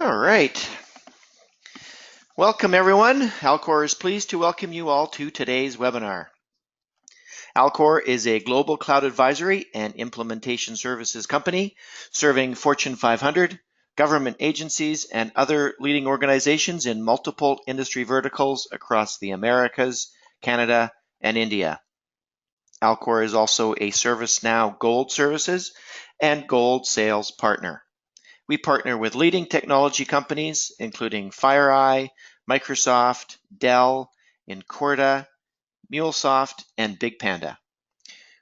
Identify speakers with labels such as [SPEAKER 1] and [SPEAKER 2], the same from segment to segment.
[SPEAKER 1] All right. Welcome, everyone. Alcor is pleased to welcome you all to today's webinar. Alcor is a global cloud advisory and implementation services company serving Fortune 500, government agencies, and other leading organizations in multiple industry verticals across the Americas, Canada, and India. Alcor is also a ServiceNow Gold Services and Gold Sales partner. We partner with leading technology companies, including FireEye, Microsoft, Dell, Incorda, MuleSoft, and BigPanda.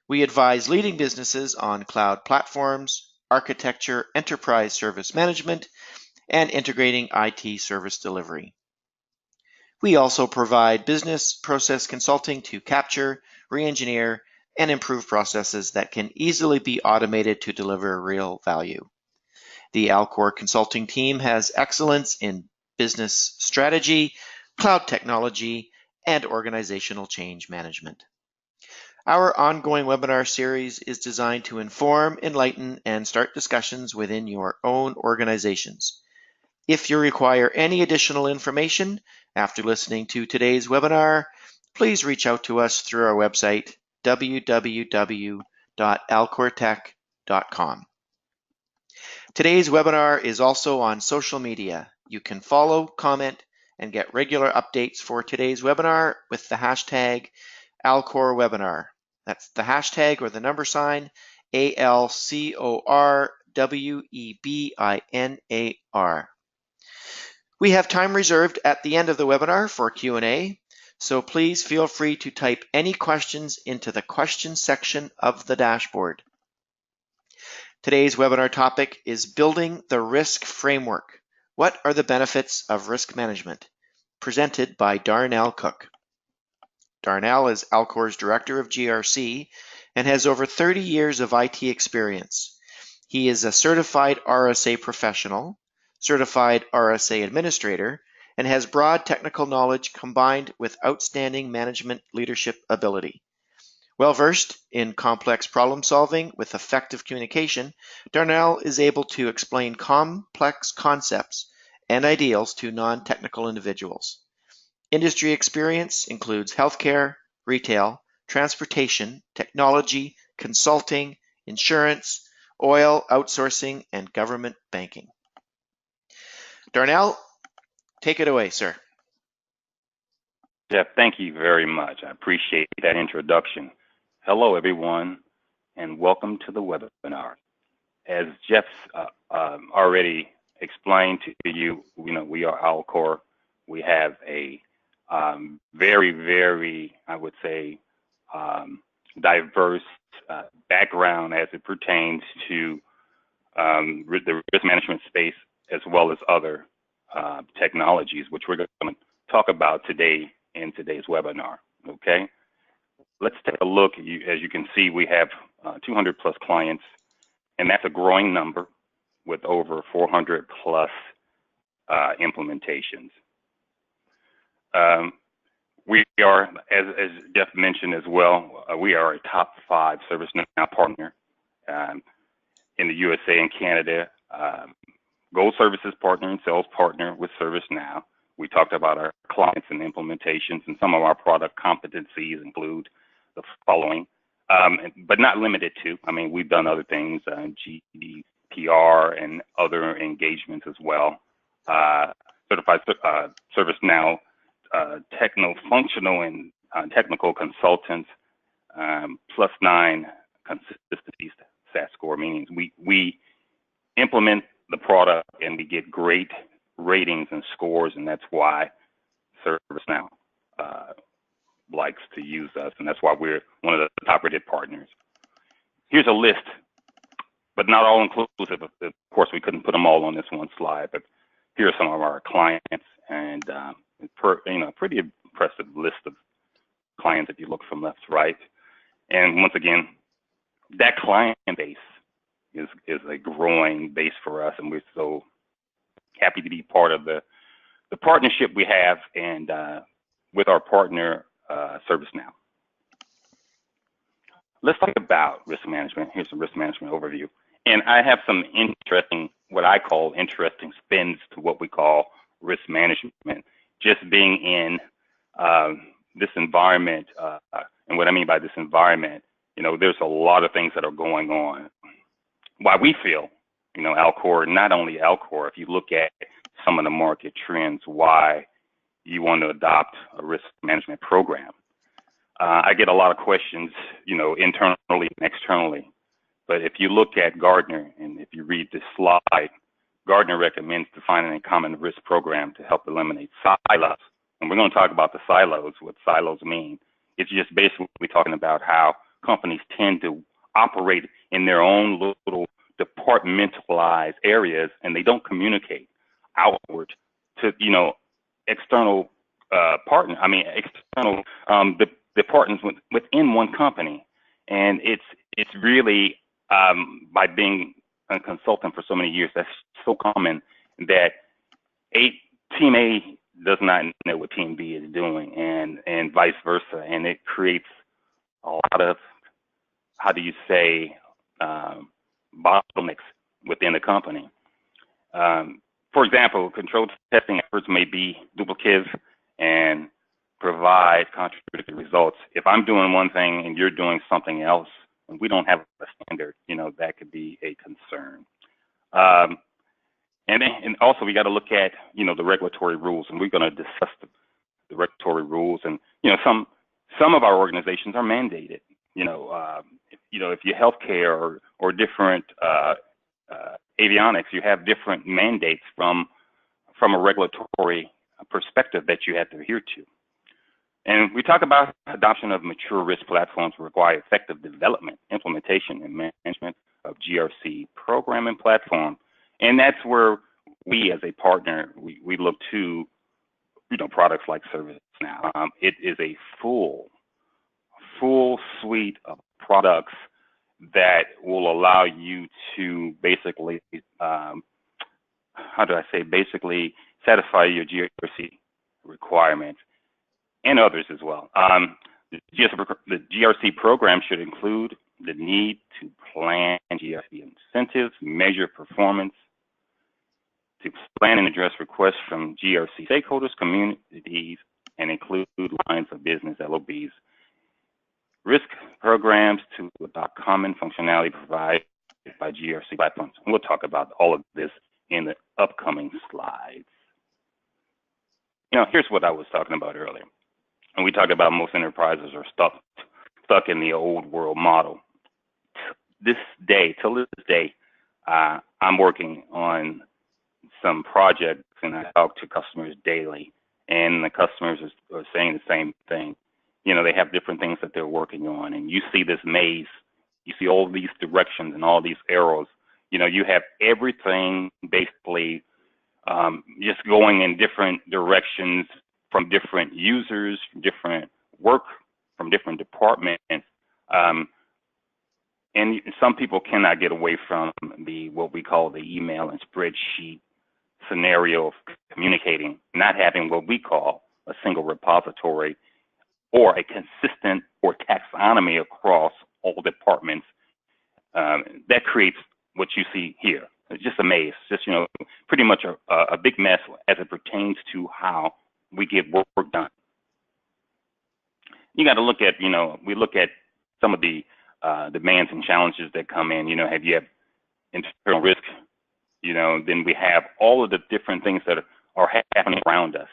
[SPEAKER 1] We advise leading businesses on cloud platforms, architecture, enterprise service management, and integrating IT service delivery. We also provide business process consulting to capture, re-engineer, and improve processes that can easily be automated to deliver real value. The Alcor consulting team has excellence in business strategy, cloud technology, and organizational change management. Our ongoing webinar series is designed to inform, enlighten, and start discussions within your own organizations. If you require any additional information after listening to today's webinar, please reach out to us through our website, www.alcortech.com. Today's webinar is also on social media. You can follow, comment, and get regular updates for today's webinar with the hashtag Alcor Webinar. That's the hashtag or the number sign ALCORWEBINAR. We have time reserved at the end of the webinar for Q&A, so please feel free to type any questions into the question section of the dashboard. Today's webinar topic is Building the Risk Framework. What are the benefits of risk management? Presented by Darnell Cook. Darnell is Alcor's Director of GRC and has over 30 years of IT experience. He is a certified RSA professional, certified RSA administrator, and has broad technical knowledge combined with outstanding management leadership ability. Well-versed in complex problem-solving with effective communication, Darnell is able to explain complex concepts and ideals to non-technical individuals. Industry experience includes healthcare, retail, transportation, technology, consulting, insurance, oil, outsourcing, and government banking. Darnell, take it away, sir.
[SPEAKER 2] Jeff, thank you very much. I appreciate that introduction. Hello, everyone, and welcome to the webinar. As Jeff already explained to you, we are Alcor. We have a very, I would say, diverse background as it pertains to the risk management space, as well as other technologies, which we're going to talk about today in today's webinar. Okay. Let's take a look. As you can see, we have 200 plus clients, and that's a growing number with over 400 plus implementations. We are, as Jeff mentioned as well, we are a top 5 ServiceNow partner in the USA and Canada, Gold Services partner and sales partner with ServiceNow. We talked about our clients and implementations, and some of our product competencies include the following, but not limited to. I mean, we've done other things, GDPR and other engagements as well. Certified ServiceNow techno-functional and technical consultants, +9 consistency SAT score, meaning we implement the product and we get great ratings and scores, and that's why ServiceNow likes to use us, and that's why we're one of the top-rated partners. Here's a list, but not all inclusive. Of course, we couldn't put them all on this one slide, but here are some of our clients, and pretty impressive list of clients if you look from left to right. And once again, that client base is a growing base for us, and we're so happy to be part of the partnership we have and with our partner ServiceNow. Let's talk about risk management. Here's some risk management overview. And I have some interesting what I call interesting spins to what we call risk management. Just being in this environment, and what I mean by this environment, there's a lot of things that are going on. Why we feel, Alcor, not only Alcor, if you look at some of the market trends, why you want to adopt a risk management program. I get a lot of questions, internally and externally. But if you look at Gartner, and if you read this slide, Gartner recommends defining a common risk program to help eliminate silos. And we're going to talk about the silos, what silos mean. It's just basically talking about how companies tend to operate in their own little departmentalized areas, and they don't communicate outward to, external external departments within one company. And it's really, by being a consultant for so many years, that's so common that team A does not know what team B is doing, and vice versa. And it creates a lot of, how do you say, bottlenecks within the company. For example, control testing efforts may be duplicative and provide contradictory results. If I'm doing one thing and you're doing something else, and we don't have a standard, that could be a concern. And also we got to look at, the regulatory rules, and we're going to discuss the regulatory rules. And, some of our organizations are mandated, if you're healthcare or different avionics, you have different mandates from a regulatory perspective that you have to adhere to. And we talk about adoption of mature risk platforms require effective development, implementation, and management of GRC program and platform. And that's where we, as a partner, we look to, products like ServiceNow. It is a full suite of products that will allow you to basically, basically satisfy your GRC requirements and others as well. The GRC program should include the need to plan GRC incentives, measure performance, to plan and address requests from GRC stakeholders, communities, and include lines of business, LOBs, risk programs to adopt common functionality provided by GRC platforms. And we'll talk about all of this in the upcoming slides. Here's what I was talking about earlier. And we talked about most enterprises are stuck in the old world model. Till this day, I'm working on some projects, and I talk to customers daily, and the customers are saying the same thing. They have different things that they're working on, and you see this maze. You see all these directions and all these arrows. You have everything basically just going in different directions from different users, different work, from different departments. And some people cannot get away from what we call the email and spreadsheet scenario of communicating, not having what we call a single repository or a consistent or taxonomy across all departments. That creates what you see here. It's just a maze, just, pretty much a big mess as it pertains to how we get work done. You got to look at, we look at some of the demands and challenges that come in. Have you have internal risk, then we have all of the different things that are happening around us.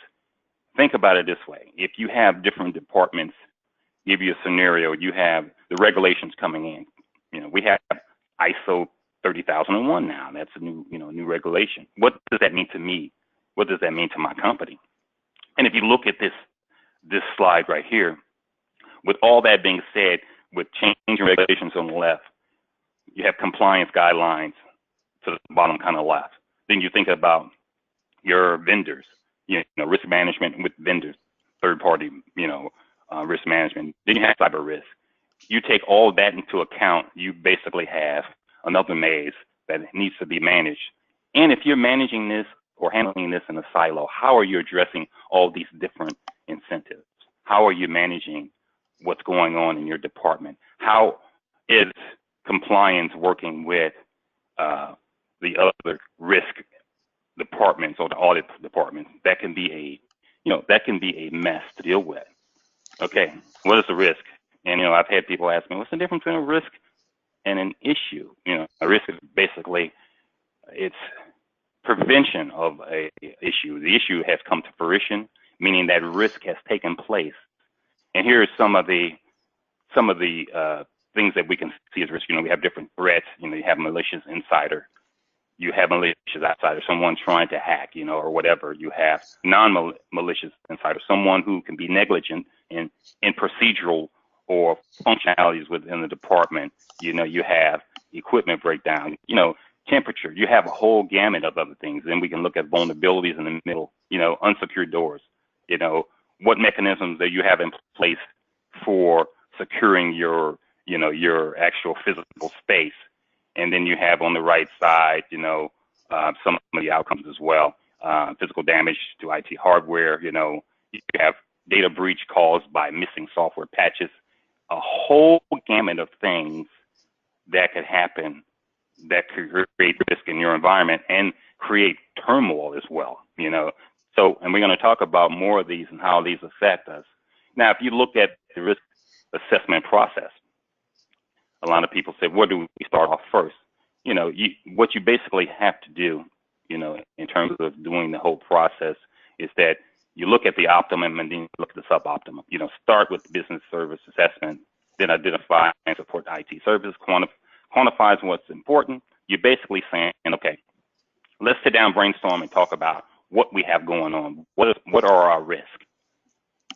[SPEAKER 2] Think about it this way. If you have different departments, give you a scenario, you have the regulations coming in. We have ISO 30001 now. That's a new regulation. What does that mean to me? What does that mean to my company? And if you look at this slide right here, with all that being said, with changing regulations on the left, you have compliance guidelines to the bottom kind of left. Then you think about your vendors, risk management with vendors, third party, risk management. Then you have cyber risk. You take all that into account, you basically have another maze that needs to be managed. And if you're managing this or handling this in a silo, how are you addressing all these different incentives? How are you managing what's going on in your department? How is compliance working with the the other risk departments or the audit departments, that can be a mess to deal with. Okay, what is the risk? And I've had people ask me, what's the difference between a risk and an issue? A risk is basically it's prevention of a issue. The issue has come to fruition, meaning that risk has taken place. And here are some of the things that we can see as risk. We have different threats. You have malicious insider. You have malicious outsider, someone trying to hack, or whatever. You have non-malicious insider, someone who can be negligent in procedural or functionalities within the department. You have equipment breakdown, temperature. You have a whole gamut of other things. Then we can look at vulnerabilities in the middle, unsecured doors. What mechanisms that you have in place for securing your actual physical space. And then you have on the right side, some of the outcomes as well. Physical damage to IT hardware, you have data breach caused by missing software patches, a whole gamut of things that could happen that could create risk in your environment and create turmoil as well, So, and we're going to talk about more of these and how these affect us. Now, if you look at the risk assessment process, a lot of people say, where do we start off first? What you basically have to do, in terms of doing the whole process is that you look at the optimum and then you look at the suboptimum. Start with the business service assessment, then identify and support IT service, quantifies what's important. You're basically saying, okay, let's sit down, brainstorm, and talk about what we have going on. What are our risks?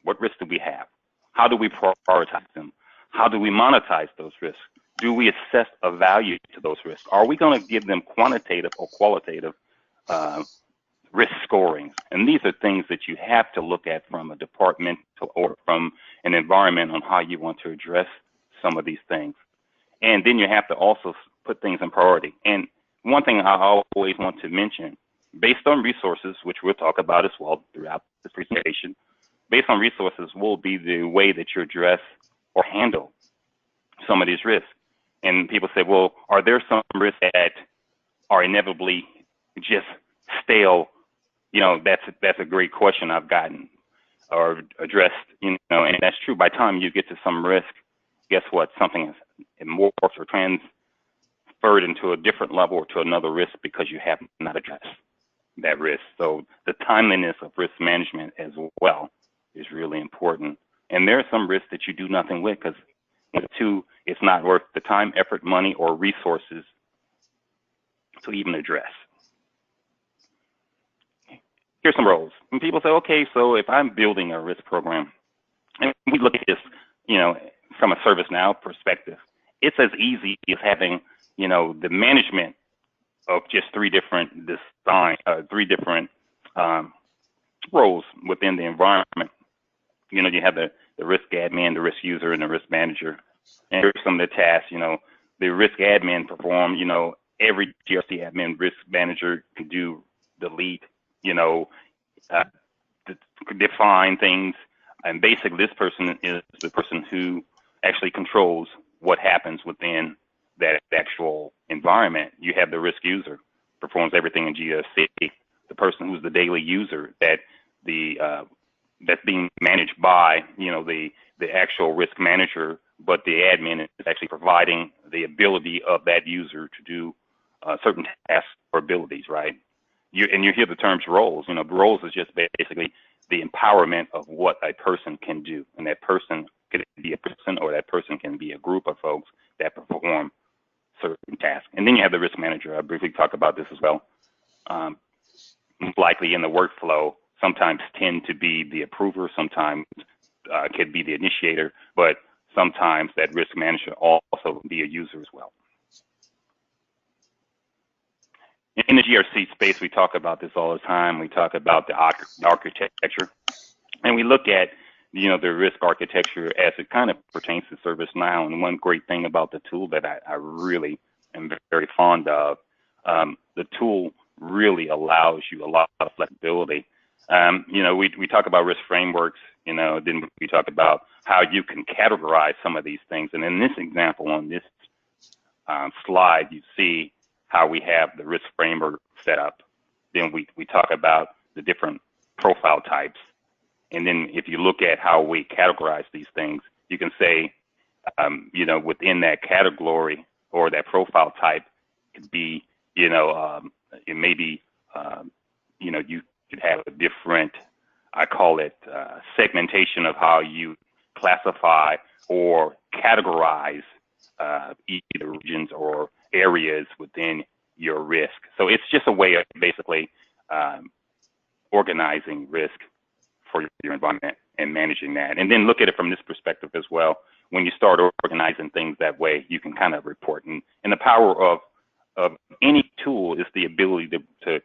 [SPEAKER 2] What risks do we have? How do we prioritize them? How do we monetize those risks? Do we assess a value to those risks? Are we going to give them quantitative or qualitative risk scorings? And these are things that you have to look at from a departmental or from an environment on how you want to address some of these things. And then you have to also put things in priority. And one thing I always want to mention, based on resources, which we'll talk about as well throughout this presentation, based on resources will be the way that you address or handle some of these risks. And people say, well, are there some risks that are inevitably just stale? That's a great question I've gotten or addressed, and that's true. By the time you get to some risk, guess what? Something is morphs or transferred into a different level or to another risk because you have not addressed that risk. So the timeliness of risk management as well is really important. And there are some risks that you do nothing with because it's not worth the time, effort, money, or resources to even address. Here's some roles. And people say, okay, so if I'm building a risk program, and we look at this, from a ServiceNow perspective, it's as easy as having, the management of just three different roles within the environment. You have the risk admin, the risk user, and the risk manager. And here's some of the tasks, the risk admin perform, every GRC admin risk manager can do delete, define things. And basically this person is the person who actually controls what happens within that actual environment. You have the risk user, performs everything in GRC, the person who's the daily user that's being managed by, the actual risk manager, but the admin is actually providing the ability of that user to do certain tasks or abilities, right? You hear the terms roles. Roles is just basically the empowerment of what a person can do, and that person could be a person or that person can be a group of folks that perform certain tasks. And then you have the risk manager. I briefly talked about this as well. Likely in the workflow, sometimes tend to be the approver, sometimes could be the initiator, but sometimes that risk manager also be a user as well. In the GRC space, we talk about this all the time. We talk about the architecture, and we look at the risk architecture as it kind of pertains to ServiceNow. And one great thing about the tool that I really am very fond of, the tool really allows you a lot of flexibility. We talk about risk frameworks, then we talk about how you can categorize some of these things. And in this example on this slide, you see how we have the risk framework set up. Then we talk about the different profile types. And then if you look at how we categorize these things, you can say, within that category or that profile type could be, it may be, you could have a different, I call it segmentation of how you classify or categorize either regions or areas within your risk. So it's just a way of basically organizing risk for your environment and managing that. And then look at it from this perspective as well. When you start organizing things that way, you can kind of report. And the power of any tool is the ability to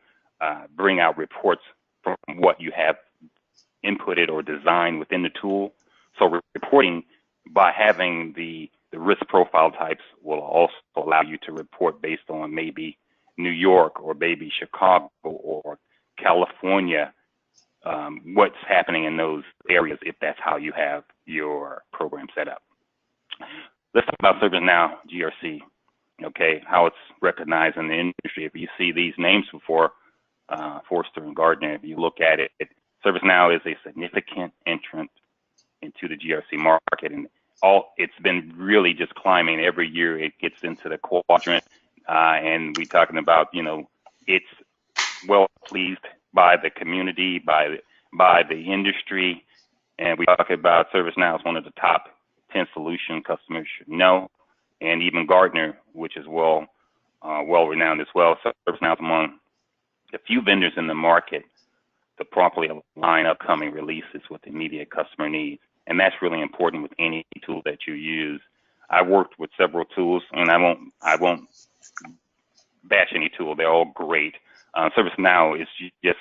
[SPEAKER 2] bring out reports from what you have inputted or designed within the tool. So reporting by having the risk profile types will also allow you to report based on maybe New York or maybe Chicago or California, what's happening in those areas if that's how you have your program set up. Let's talk about ServiceNow GRC, okay, how it's recognized in the industry. If you see these names before, Forrester and Gartner, if you look at it, ServiceNow is a significant entrant into the GRC market, and it's been really just climbing every year. It gets into the quadrant, and we're talking about, it's well pleased by the community, by the industry, and we talk about ServiceNow as one of the top 10 solution customers should know, and even Gartner, which is well renowned as well. ServiceNow is among the few vendors in the market to properly align upcoming releases with immediate customer needs. And that's really important with any tool that you use. I worked with several tools, and I won't bash any tool. They're all great. ServiceNow is just,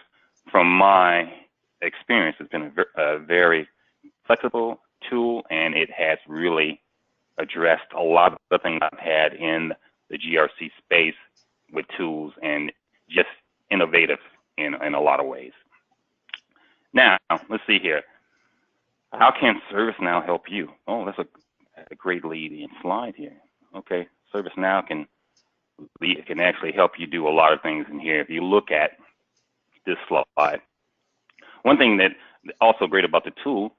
[SPEAKER 2] from my experience, it's been a very flexible tool, and it has really addressed a lot of the things I've had in the GRC space with tools, and just innovative in a lot of ways. Now, let's see here. How can ServiceNow help you? Oh, that's a great lead-in slide here. Okay, ServiceNow can actually help you do a lot of things in here. If you look at this slide, one thing that also great about the tool,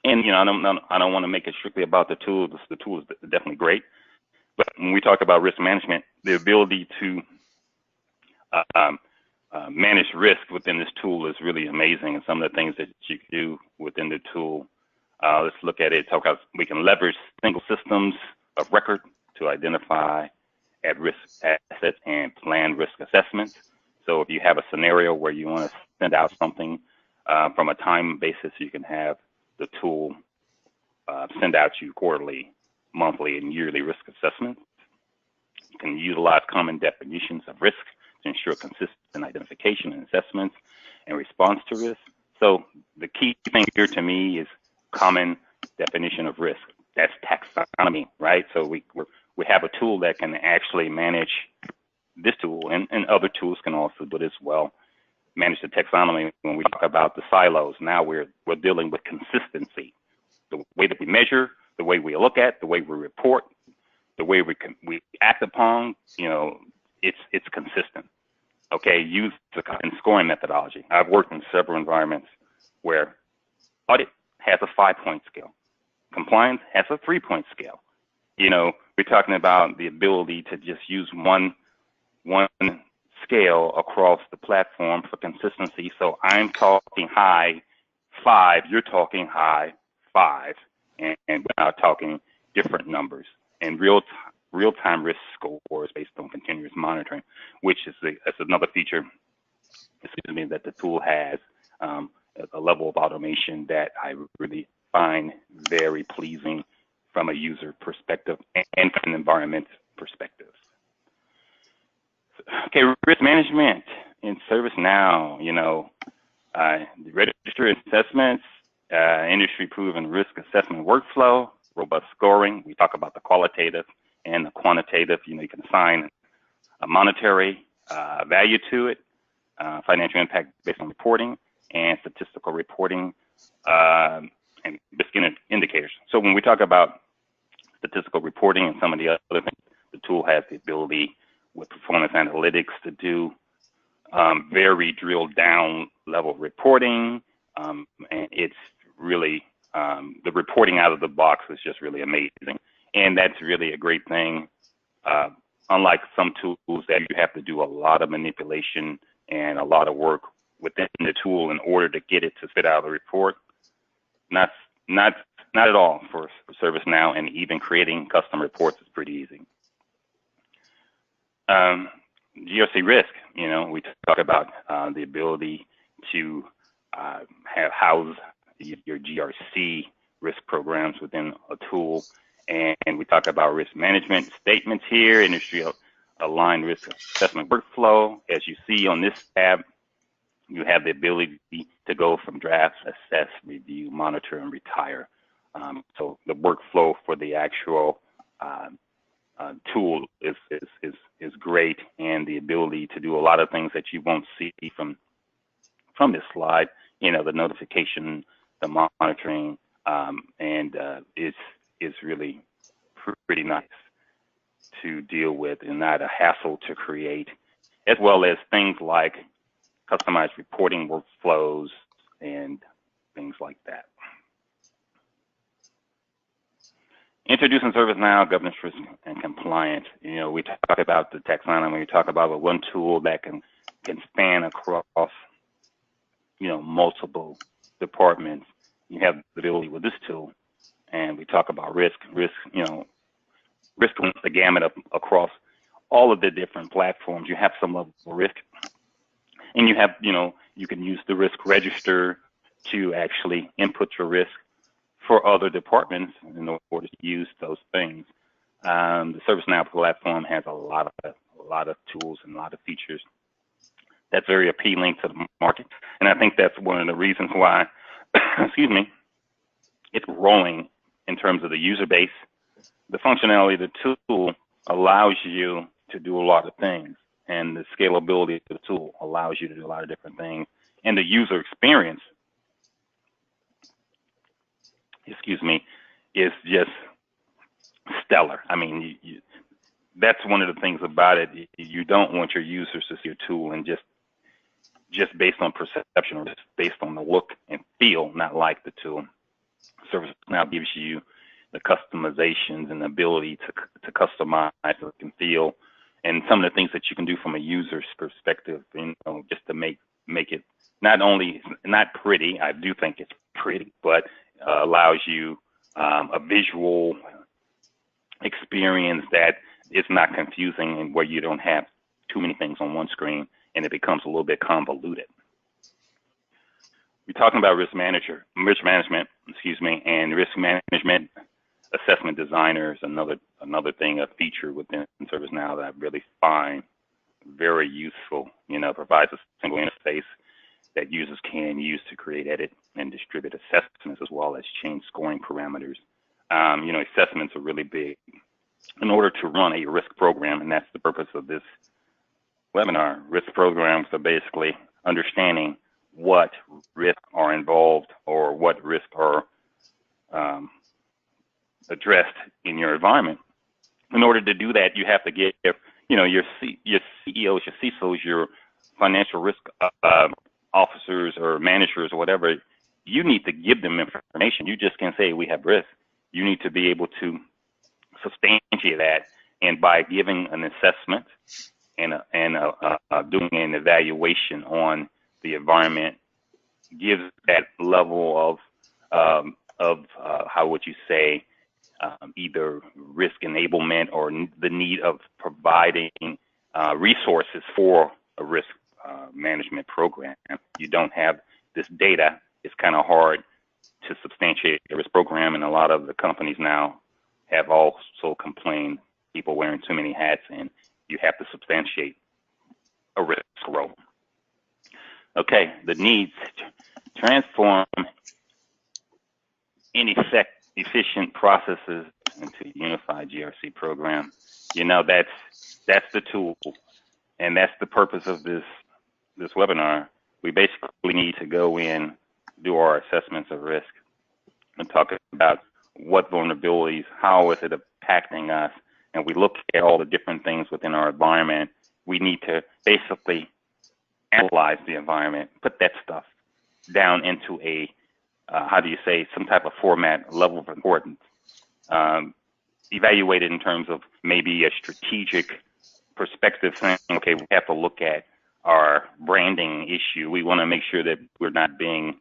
[SPEAKER 2] and I don't want to make it strictly about the tool. The tool is definitely great, but when we talk about risk management, the ability to manage risk within this tool is really amazing, and some of the things that you can do within the tool. Let's look at it. Talk about we can leverage single systems of record to identify at-risk assets and plan risk assessments. So if you have a scenario where you want to send out something from a time basis, you can have the tool send out you quarterly, monthly, and yearly risk assessments. You can utilize common definitions of risk to ensure consistent identification and assessments and response to risk. So the key thing here to me is common definition of risk. That's taxonomy, right? So we have a tool that can actually manage this tool, and other tools can also do it as well. Manage the taxonomy. When we talk about the silos, now we're dealing with consistency. The way that we measure, the way we look at, the way we report, the way we act upon, it's consistent. Okay, use the scoring methodology. I've worked in several environments where audit has a 5-point scale. Compliance has a 3-point scale. We're talking about the ability to just use one scale across the platform for consistency. So I'm talking high 5, you're talking high 5, and we're now talking different numbers and real-time risk scores based on continuous monitoring, which is another feature, that the tool has a level of automation that I really find very pleasing from a user perspective and from an environment perspective. Okay, risk management in ServiceNow, the register assessments, industry-proven risk assessment workflow, robust scoring. We talk about the qualitative and the quantitative. You can assign a monetary value to it, financial impact based on reporting, and statistical reporting and risk indicators. So when we talk about statistical reporting and some of the other things, the tool has the ability with performance analytics to do very drilled down level reporting. And it's really, the reporting out of the box is just really amazing. And that's really a great thing. Unlike some tools that you have to do a lot of manipulation and a lot of work within the tool in order to get it to spit out the report. Not at all for ServiceNow, and even creating custom reports is pretty easy. GRC Risk, we talk about the ability to house your GRC risk programs within a tool. And we talk about risk management statements here, industry aligned risk assessment workflow. As you see on this tab, you have the ability to go from draft, assess, review, monitor, and retire. So the workflow for the actual tool is great, and the ability to do a lot of things that you won't see from this slide. The notification, the monitoring, and it's really pretty nice to deal with and not a hassle to create, as well as things like customized reporting workflows and things like that. Introducing ServiceNow governance, risk, and compliance. We talk about the taxonomy. We talk about one tool that can span across, multiple departments. You have the ability with this tool, and we talk about risk. Risk runs the gamut across all of the different platforms. You have some level of risk, and you have, you can use the risk register to actually input your risk for other departments in order to use those things. The ServiceNow platform has a lot of tools and a lot of features that's very appealing to the market, and I think that's one of the reasons why, excuse me, it's growing in terms of the user base. The functionality of the tool allows you to do a lot of things, and the scalability of the tool allows you to do a lot of different things, and the user experience, excuse me, is just stellar. I mean, that's one of the things about it. You don't want your users to see your tool and just based on perception or just based on the look and feel, not like the tool. ServiceNow gives you the customizations and the ability to customize the look and feel, and some of the things that you can do from a user's perspective, just to make it not pretty. I do think it's pretty, but allows you a visual experience that is not confusing and where you don't have too many things on one screen and it becomes a little bit convoluted. We're talking about risk management, and risk management assessment designer is another thing, a feature within ServiceNow that I really find very useful. Provides a single interface that users can use to create, edit, and distribute assessments, as well as change scoring parameters. Assessments are really big in order to run a risk program, and that's the purpose of this webinar. Risk programs are basically understanding what risks are involved or what risks are addressed in your environment. In order to do that, you have to get your CEOs, your CISOs, your financial risk officers or managers or whatever. You need to give them information. You just can't say we have risk. You need to be able to substantiate that, and by giving an assessment and doing an evaluation on the environment, gives that level of how would you say, either risk enablement or the need of providing resources for a risk management program. You don't have this data. It's kind of hard to substantiate a risk program, and a lot of the companies now have also complained people wearing too many hats, and you have to substantiate a risk role. Okay, the needs: transform efficient processes into a unified GRC program. That's the tool, and that's the purpose of this webinar. We basically need to go in, do our assessments of risk, and talk about what vulnerabilities, how is it impacting us, and what are the and we look at all the different things within our environment, we need to basically analyze the environment, put that stuff down into a, some type of format, level of importance, evaluate it in terms of maybe a strategic perspective, saying, okay, we have to look at our branding issue. We want to make sure that we're not being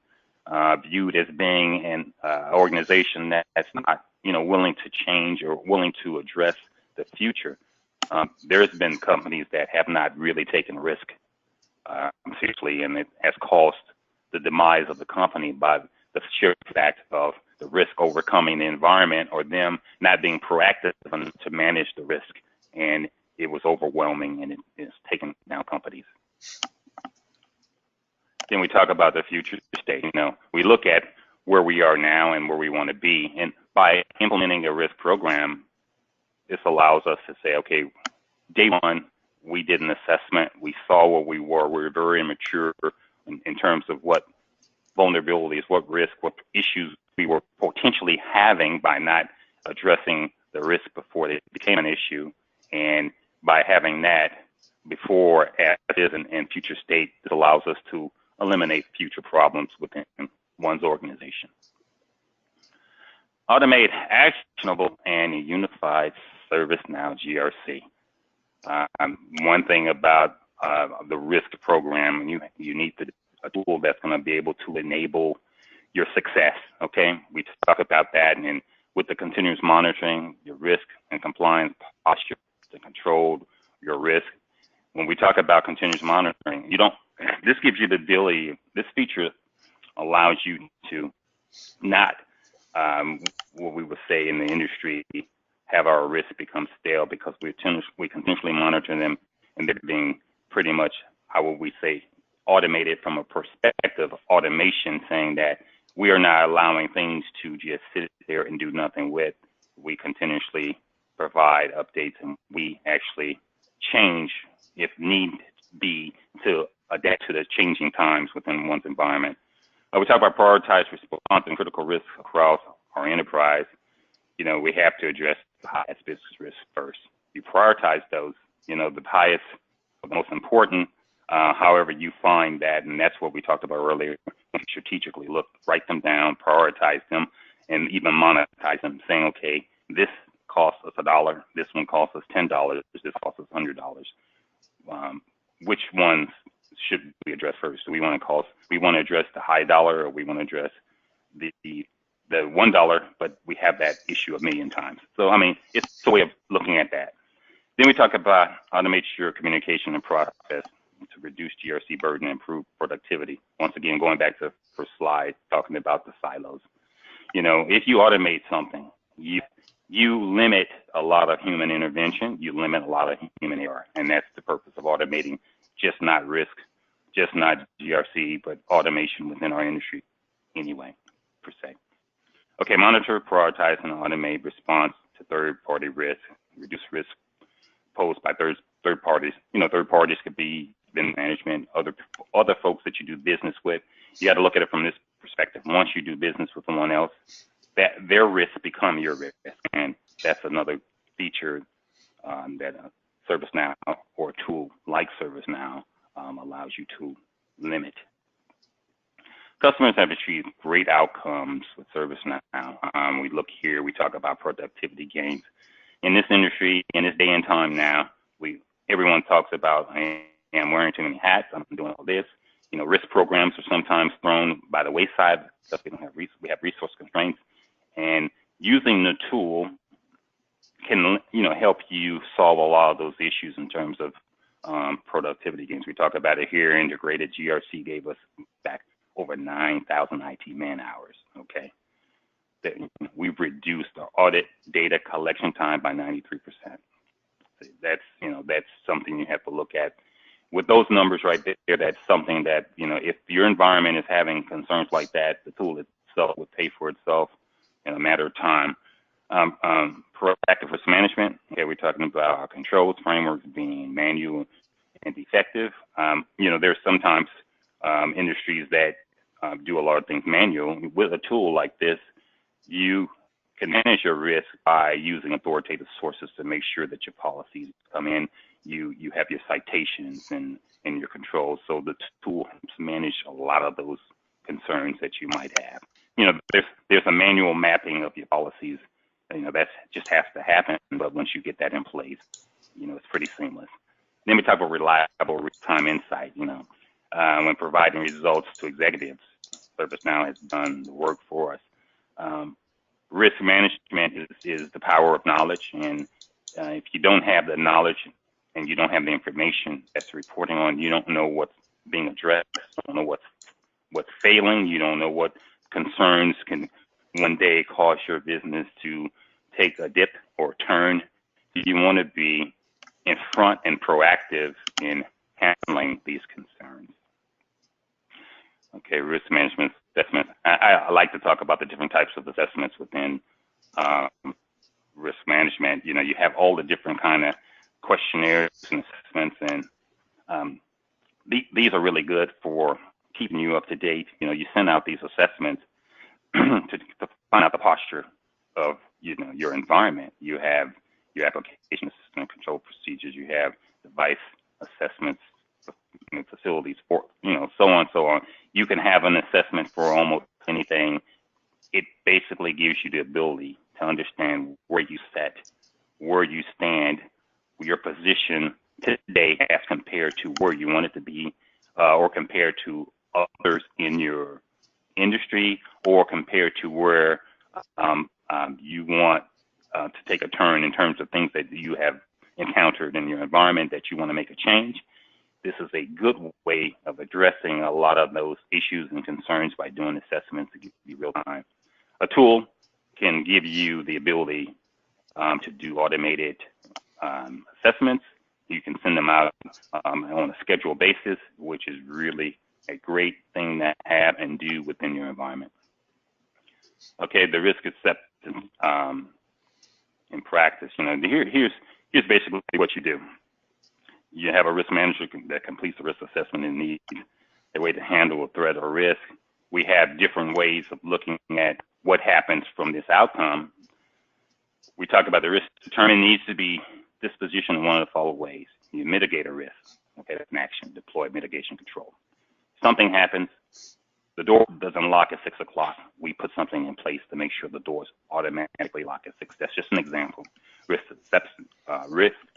[SPEAKER 2] viewed as being an organization that's not, willing to change or willing to address the future. There's been companies that have not really taken risk seriously, and it has caused the demise of the company by the sheer fact of the risk overcoming the environment, or them not being proactive to manage the risk. And it was overwhelming, and it's taken down companies. Then we talk about the future state. We look at where we are now and where we want to be. And by implementing a risk program, this allows us to say, okay, day one, we did an assessment. We saw where we were. We were very immature in terms of what vulnerabilities, what risk, what issues we were potentially having by not addressing the risk before they became an issue. And by having that before, as is, and future state, this allows us to eliminate future problems within one's organization. Automate actionable and unified ServiceNow GRC. One thing about the risk program, you need a tool that's going to be able to enable your success. Okay, we talk about that, and with the continuous monitoring, your risk and compliance posture to control your risk. When we talk about continuous monitoring, this gives you the ability. This feature allows you to not, what we would say in the industry, have our risk become stale, because we continuously monitor them, and they're being pretty much, how would we say, automated from a perspective of automation, saying that we are not allowing things to just sit there and do nothing with. We continuously provide updates, and we actually change if need be to adapt to the changing times within one's environment. We talk about prioritized response and critical risks across our enterprise. We have to address the highest business risks first. You prioritize those, the highest, the most important. However, you find that, and that's what we talked about earlier, strategically look, write them down, prioritize them, and even monetize them, saying, okay, this costs us $1, this one costs us $10, this costs us $100. Which ones should we address first? Do we want to address the high dollar, or we want to address the $1, but we have that issue a million times? So, it's a way of looking at that. Then we talk about automate your communication and process to reduce GRC burden and improve productivity. Once again, going back to the first slide, talking about the silos. If you automate something, you limit a lot of human intervention, you limit a lot of human error, and that's the purpose of automating, just not risk, just not GRC, but automation within our industry anyway, per se. Okay, monitor, prioritize, and automate response to third-party risk, reduce risk posed by third parties. Third parties could be vendor management, other folks that you do business with. You got to look at it from this perspective. Once you do business with someone else, that their risks become your risk, and that's another feature that ServiceNow, or a tool like ServiceNow, allows you to limit. Customers have achieved great outcomes with ServiceNow. We look here, we talk about productivity gains. In this industry, in this day and time now, everyone talks about, hey, I'm wearing too many hats, I'm doing all this. Risk programs are sometimes thrown by the wayside because we have resource constraints. And using the tool can, help you solve a lot of those issues in terms of productivity gains. We talk about it here. Integrated GRC gave us back over 9,000 IT man hours. Okay, we've reduced our audit data collection time by 93%. That's something you have to look at. With those numbers right there, that's something that, if your environment is having concerns like that, the tool itself would pay for itself in a matter of time. Proactive risk management. Okay, we're talking about our controls frameworks being manual and defective. There's sometimes industries that do a lot of things manual. With a tool like this, you can manage your risk by using authoritative sources to make sure that your policies come in. You have your citations and your controls. So the tool helps manage a lot of those concerns that you might have. There's a manual mapping of your policies. That just has to happen. But once you get that in place, it's pretty seamless. Then we talk about reliable real-time insight. When providing results to executives, ServiceNow has done the work for us. Risk management is the power of knowledge, and if you don't have the knowledge and you don't have the information that's reporting on, you don't know what's being addressed, you don't know what's failing, you don't know what concerns can one day cause your business to take a dip or turn. You want to be in front and proactive in handling these concerns. Okay, risk management assessment. I like to talk about the different types of assessments within risk management. You have all the different kind of questionnaires and assessments, and these are really good for keeping you up to date. You send out these assessments to find out the posture of your environment. You have your application system control procedures. You have device assessments, facilities, for so on. You can have an assessment for almost anything. It basically gives you the ability to understand where you sit, where you stand, your position today as compared to where you want it to be, or compared to others in your industry, or compared to where you want to take a turn in terms of things that you have encountered in your environment that you want to make a change. This is a good way of addressing a lot of those issues and concerns by doing assessments to give you real time. A tool can give you the ability to do automated assessments. You can send them out on a scheduled basis, which is really a great thing to have and do within your environment. Okay, the risk acceptance in practice. Here's basically what you do. You have a risk manager that completes the risk assessment and needs a way to handle a threat or risk. We have different ways of looking at what happens from this outcome. We talk about the risk determined needs to be dispositioned in one of the following ways. You mitigate a risk. Okay, that's an action. Deploy mitigation control. Something happens, the door doesn't lock at 6 o'clock. We put something in place to make sure the doors automatically lock at 6. That's just an example. Risk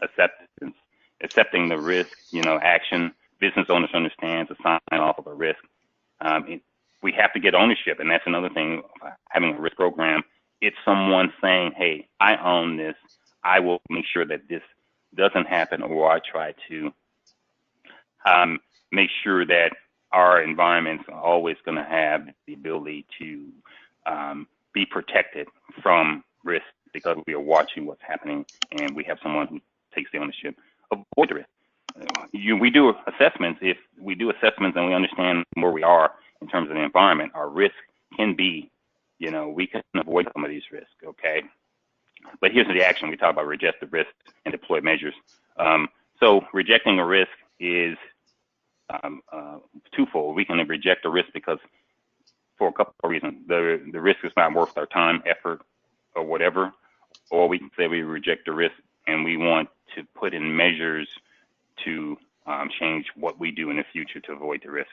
[SPEAKER 2] acceptance. Accepting the risk, action. Business owners understand to sign off of a risk. We have to get ownership, and that's another thing. Having a risk program, it's someone saying, "Hey, I own this. I will make sure that this doesn't happen," or I try to make sure that our environments are always going to have the ability to be protected from risk because we are watching what's happening, and we have someone who takes the ownership. Avoid the risk. We do assessments. If we do assessments and we understand where we are in terms of the environment, our risk can be, we can avoid some of these risks, okay? But here's the action. We talk about reject the risk and deploy measures. So rejecting a risk is twofold. We can reject a risk because for a couple of reasons. The risk is not worth our time, effort, or whatever. Or we can say we reject the risk and we want to put in measures to change what we do in the future to avoid the risk.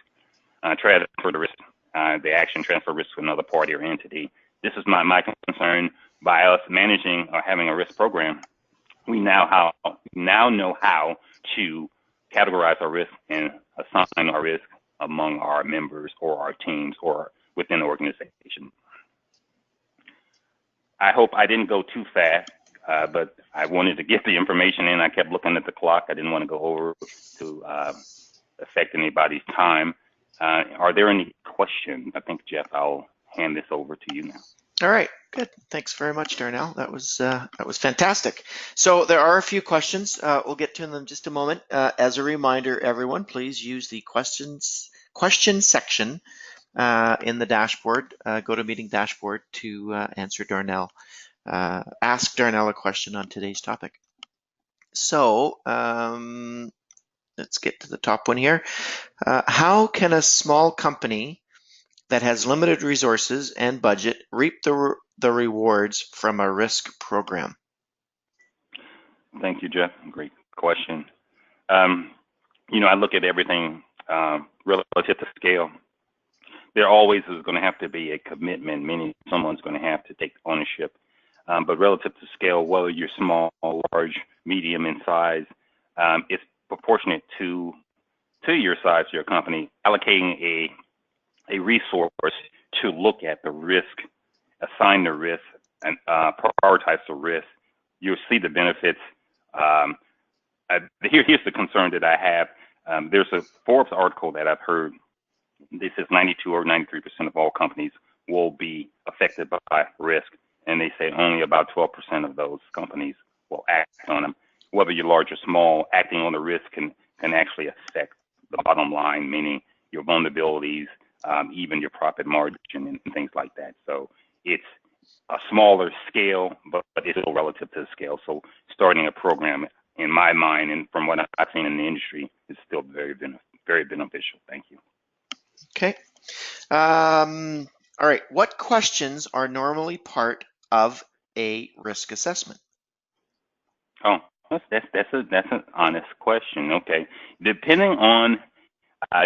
[SPEAKER 2] Transfer the risk, the action transfer risk to another party or entity. This is my concern. By us managing or having a risk program, we now know how to categorize our risk and assign our risk among our members or our teams or within the organization. I hope I didn't go too fast, but I wanted to get the information in. I kept looking at the clock. I didn't want to go over to affect anybody's time. Are there any questions? I think, Jeff, I'll hand this over to you now.
[SPEAKER 1] All right, good. Thanks very much, Darnell. That was fantastic. So there are a few questions. We'll get to them in just a moment. As a reminder, everyone, please use the question section in the dashboard. Go to meeting dashboard to answer Darnell. Ask Darnell a question on today's topic. So let's get to the top one here. How can a small company that has limited resources and budget reap the rewards from a risk program?
[SPEAKER 2] Thank you, Jeff. Great question. I look at everything relative to scale. There always is going to have to be a commitment, meaning someone's going to have to take ownership. But relative to scale, whether you're small, large, medium in size, it's proportionate to your size, your company, allocating a resource to look at the risk, assign the risk, and prioritize the risk. You'll see the benefits. Here's the concern that I have. There's a Forbes article that I've heard. This says 92 or 93% of all companies will be affected by risk, and they say only about 12% of those companies will act on them. Whether you're large or small, acting on the risk can actually affect the bottom line, meaning your vulnerabilities, even your profit margin and things like that. So it's a smaller scale, but it's still relative to the scale. So starting a program, in my mind, and from what I've seen in the industry, is still very beneficial. Thank you.
[SPEAKER 1] Okay. All right. What questions are normally part of a risk assessment?
[SPEAKER 2] Oh, that's an honest question. Okay. Depending on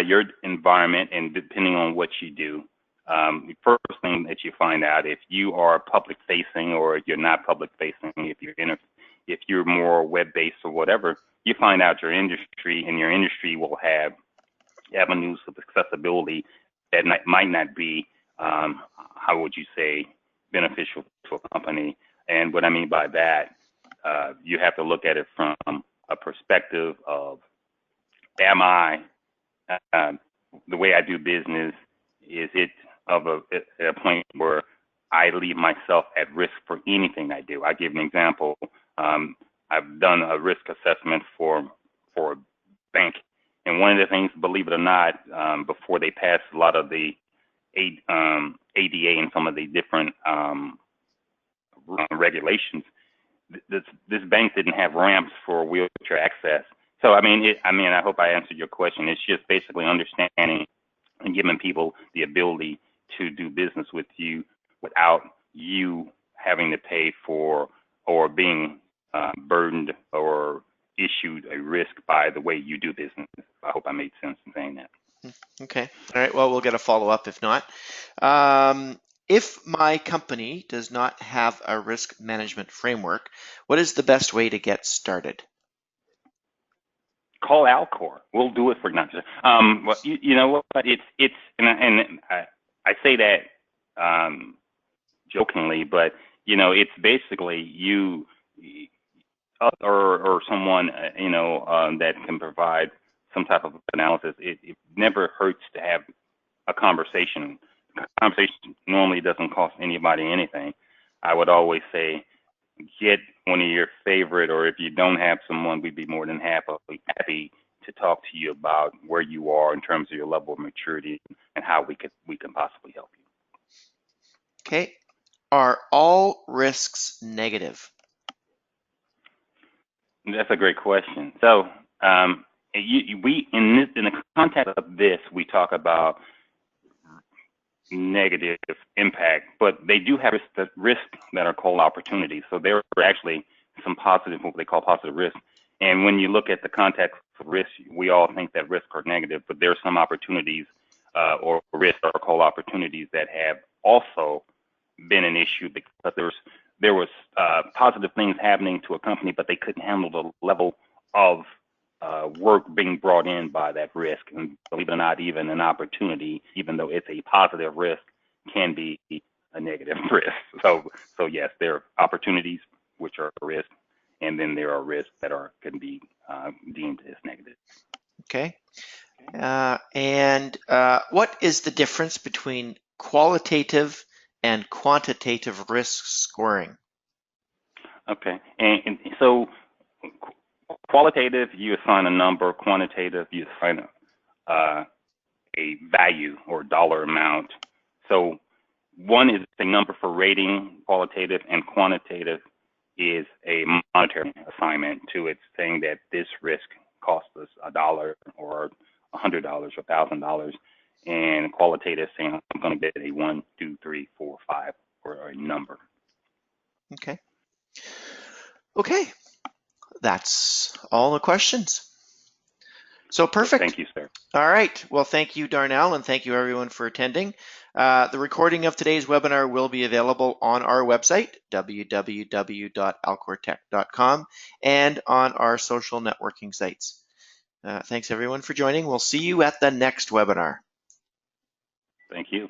[SPEAKER 2] your environment and depending on what you do, the first thing that you find out if you are public facing or if you're not public facing, if you're more web based or whatever, you find out your industry, and your industry will have avenues of accessibility that might not be, how would you say, beneficial to a company. And what I mean by that, you have to look at it from a perspective of, am I, the way I do business, is it of a point where I leave myself at risk for anything I do? I give an example. I've done a risk assessment for a bank, and one of the things, believe it or not, before they passed a lot of the ADA and some of the different regulations, this bank didn't have ramps for wheelchair access. So I hope I answered your question. It's just basically understanding and giving people the ability to do business with you without you having to pay for or being burdened or issued a risk by the way you do business. I hope I made sense in saying that.
[SPEAKER 1] Okay. All right. Well, we'll get a follow-up if not. If my company does not have a risk management framework, what is the best way to get started?
[SPEAKER 2] Call Alcor. We'll do it for you. Well, you know what? It's and I say that jokingly, but it's basically you or someone that can provide some type of analysis. It never hurts to have a conversation. Conversation normally doesn't cost anybody anything. I would always say, get one of your favorite, or if you don't have someone, we'd be more than happy to talk to you about where you are in terms of your level of maturity and how we can possibly help you.
[SPEAKER 1] Okay. Are all risks negative?
[SPEAKER 2] That's a great question. So we in the context of this, we talk about negative impact, but they do have risks that are called opportunities. So there are actually some positive, what they call positive risks. And when you look at the context of risk, we all think that risks are negative, but there are some opportunities or risks that are called opportunities that have also been an issue because there was positive things happening to a company, but they couldn't handle the level of work being brought in by that risk. And believe it or not, even an opportunity, even though it's a positive risk, can be a negative risk. So yes, there are opportunities which are a risk, and then there are risks that can be deemed as negative.
[SPEAKER 1] Okay. And what is the difference between qualitative and quantitative risk scoring?
[SPEAKER 2] Okay, and so qualitative, you assign a number. Quantitative, you assign a value or dollar amount. So one is a number for rating, qualitative, and quantitative is a monetary assignment to it, saying that this risk cost us $1 or $100 or $1,000. and qualitative saying I'm going to get a 1, 2, 3, 4, 5 or a number.
[SPEAKER 1] Okay. Okay. That's all the questions. So perfect.
[SPEAKER 2] Thank you, sir.
[SPEAKER 1] All right. Well, thank you, Darnell, and thank you everyone for attending. The recording of today's webinar will be available on our website, www.alcortech.com, and on our social networking sites. Thanks everyone for joining. We'll see you at the next webinar.
[SPEAKER 2] Thank you.